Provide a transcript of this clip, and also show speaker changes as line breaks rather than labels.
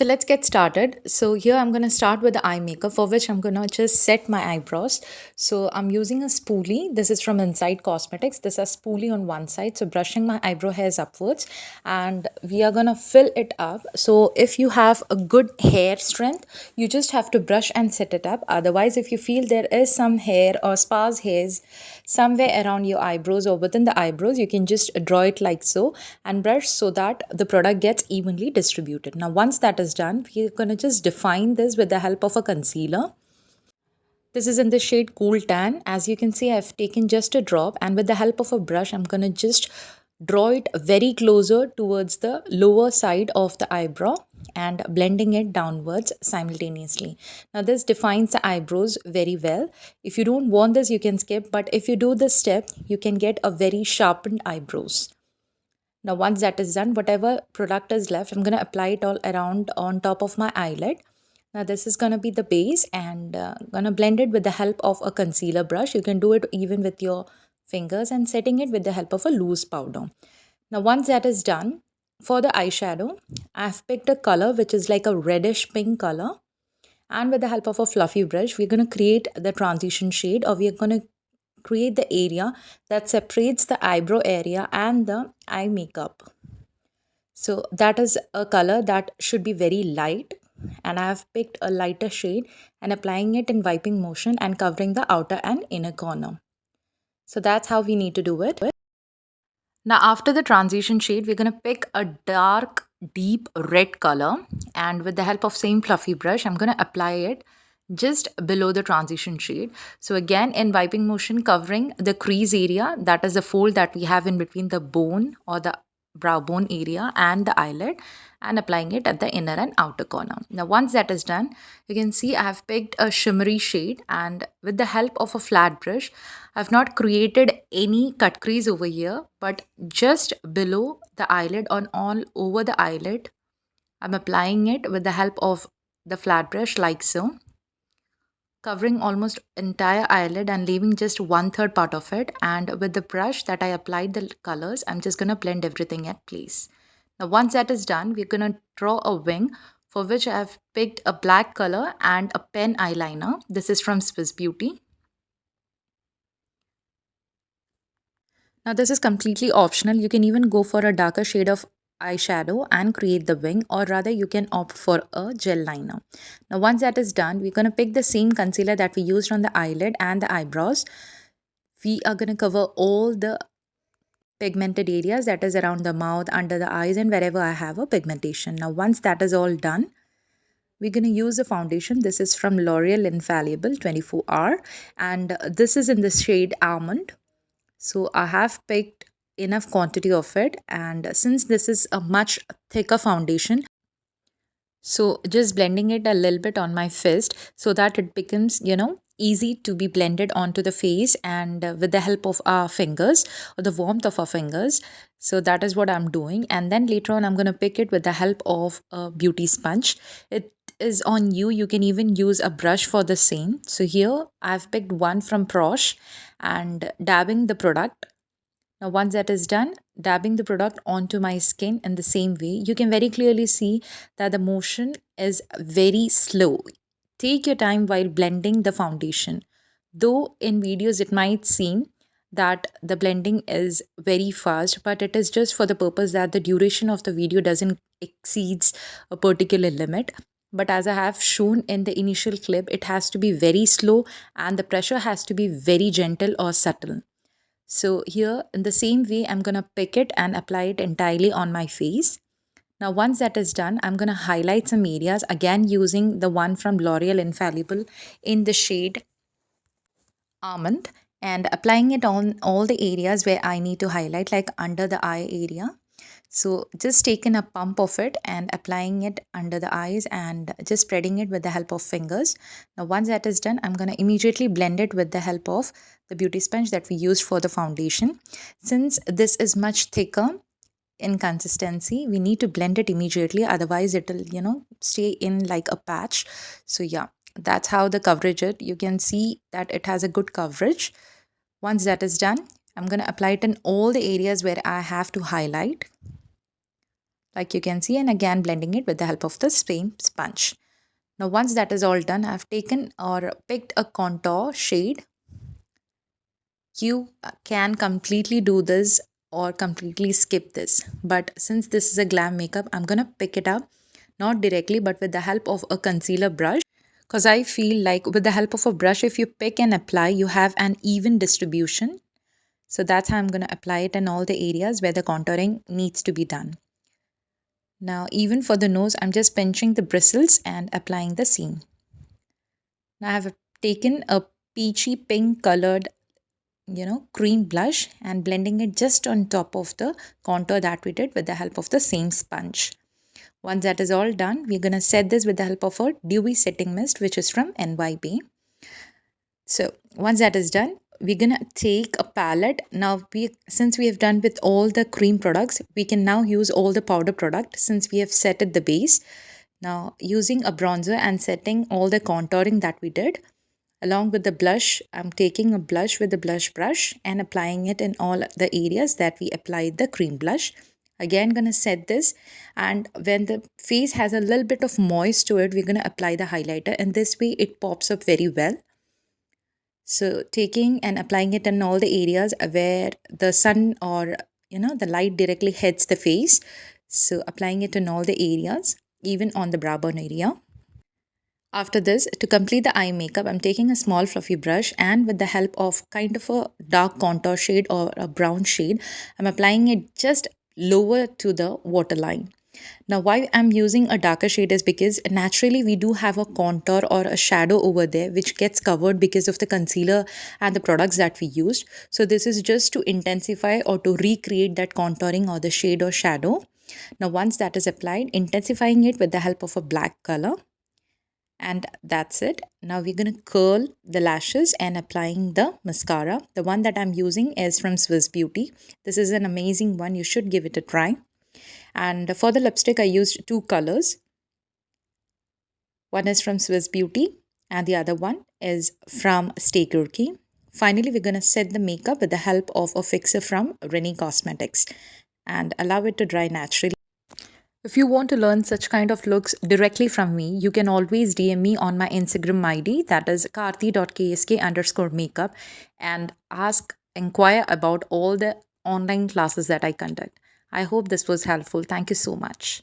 let's get started. So here I'm going to start with the eye makeup, for which I'm going to just set my eyebrows. So I'm using a spoolie. This is from Inside Cosmetics. This is spoolie on one side. So brushing my eyebrow hairs upwards, and we are going to fill it up. So if you have a good hair strength, you just have to brush and set it up. Otherwise, if you feel there is some hair or sparse hairs somewhere around your eyebrows or within the eyebrows, you can just draw it like so and brush so that the product gets evenly distributed. Now once that is done, we're going to just define this with the help of a concealer. This is in the shade Cool Tan. As you can see, I've taken just a drop, and with the help of a brush, I'm going to just draw it very closer towards the lower side of the eyebrow and blending it downwards simultaneously. Now this defines the eyebrows very well. If you don't want this, you can skip, but if you do this step, you can get a very sharpened eyebrows. Now once that is done, whatever product is left, I'm going to apply it all around on top of my eyelid. Now this is going to be the base, and going to blend it with the help of a concealer brush. You can do it even with your fingers, and setting it with the help of a loose powder. Now once that is done, for the eyeshadow, I've picked a color which is like a reddish pink color, and with the help of a fluffy brush, we're going to create the transition shade, or we're going to create the area that separates the eyebrow area and the eye makeup. So that is a color that should be very light, and I have picked a lighter shade and applying it in wiping motion and covering the outer and inner corner. So that's how we need to do it. Now after the transition shade, we're going to pick a dark deep red color, and with the help of same fluffy brush, I'm going to apply it just below the transition shade. So again, in wiping motion, covering the crease area, that is the fold that we have in between the bone or the brow bone area and the eyelid, and applying it at the inner and outer corner. Now once that is done, you can see I have picked a shimmery shade, and with the help of a flat brush, I've not created any cut crease over here, but just below the eyelid, on all over the eyelid, I'm applying it with the help of the flat brush like so, covering almost entire eyelid and leaving just 1/3 part of it. And with the brush that I applied the colors, I'm just going to blend everything at place. Now once that is done, we're going to draw a wing, for which I have picked a black color and a pen eyeliner. This is from Swiss Beauty. Now this is completely optional. You can even go for a darker shade of eyeshadow and create the wing, or rather you can opt for a gel liner. Now once that is done, we're going to pick the same concealer that we used on the eyelid and the eyebrows. We are going to cover all the pigmented areas, that is around the mouth, under the eyes, and wherever I have a pigmentation. Now once that is all done, we're going to use a foundation. This is from L'Oreal Infallible 24 Hour, and this is in the shade Almond. So I have picked enough quantity of it, and since this is a much thicker foundation, so just blending it a little bit on my fist so that it becomes, easy to be blended onto the face, and with the help of our fingers or the warmth of our fingers. So that is what I'm doing, and then later on I'm going to pick it with the help of a beauty sponge. It is on you. You can even use a brush for the same. So here I've picked one from Prosh and dabbing the product. Now once that is done, dabbing the product onto my skin in the same way, you can very clearly see that the motion is very slow. Take your time while blending the foundation. Though in videos it might seem that the blending is very fast, but it is just for the purpose that the duration of the video doesn't exceeds a particular limit. But as I have shown in the initial clip, it has to be very slow, and the pressure has to be very gentle or subtle. So here in the same way, I'm going to pick it and apply it entirely on my face. Now once that is done, I'm going to highlight some areas, again using the one from L'Oreal Infallible in the shade Almond, and applying it on all the areas where I need to highlight, like under the eye area. So just taking a pump of it and applying it under the eyes, and just spreading it with the help of fingers. Now once that is done, I'm going to immediately blend it with the help of the beauty sponge that we used for the foundation. Since this is much thicker in consistency, we need to blend it immediately, otherwise it will stay in like a patch. So yeah, that's how the coverage is. You can see that it has a good coverage. Once that is done, I'm going to apply it in all the areas where I have to highlight, like you can see, and again blending it with the help of the same sponge. Now once that is all done, I've taken or picked a contour shade. You can completely do this or completely skip this, but since this is a glam makeup, I'm gonna pick it up not directly but with the help of a concealer brush, because I feel like with the help of a brush, if you pick and apply, you have an even distribution. So that's how I'm going to apply it in all the areas where the contouring needs to be done. Now, even for the nose, I'm just pinching the bristles and applying the seam. Now, I have taken a peachy pink colored, cream blush and blending it just on top of the contour that we did with the help of the same sponge. Once that is all done, we're going to set this with the help of a dewy setting mist, which is from NYB. So once that is done, we're gonna take a palette. Now since we have done with all the cream products, we can now use all the powder product since we have set at the base. Now using a bronzer and setting all the contouring that we did along with the blush, I'm taking a blush with the blush brush and applying it in all the areas that we applied the cream blush. Again gonna set this, and when the face has a little bit of moist to it, we're gonna apply the highlighter, and this way it pops up very well. So taking and applying it in all the areas where the sun or the light directly hits the face. So applying it in all the areas, even on the brow bone area. After this, to complete the eye makeup, I'm taking a small fluffy brush and with the help of kind of a dark contour shade or a brown shade, I'm applying it just lower to the waterline. Now, why I'm using a darker shade is because naturally we do have a contour or a shadow over there which gets covered because of the concealer and the products that we used. So this is just to intensify or to recreate that contouring or the shade or shadow. Now, once that is applied, intensifying it with the help of a black color. And that's it. Now we're going to curl the lashes and applying the mascara. The one that I'm using is from Swiss Beauty. This is an amazing one. You should give it a try. And for the lipstick, I used two colors. One is from Swiss Beauty and the other one is from Stay Gurkey. Finally, we're going to set the makeup with the help of a fixer from Rennie Cosmetics and allow it to dry naturally. If you want to learn such kind of looks directly from me, you can always DM me on my Instagram ID, that is karthi.ksk_makeup, and inquire about all the online classes that I conduct. I hope this was helpful. Thank you so much.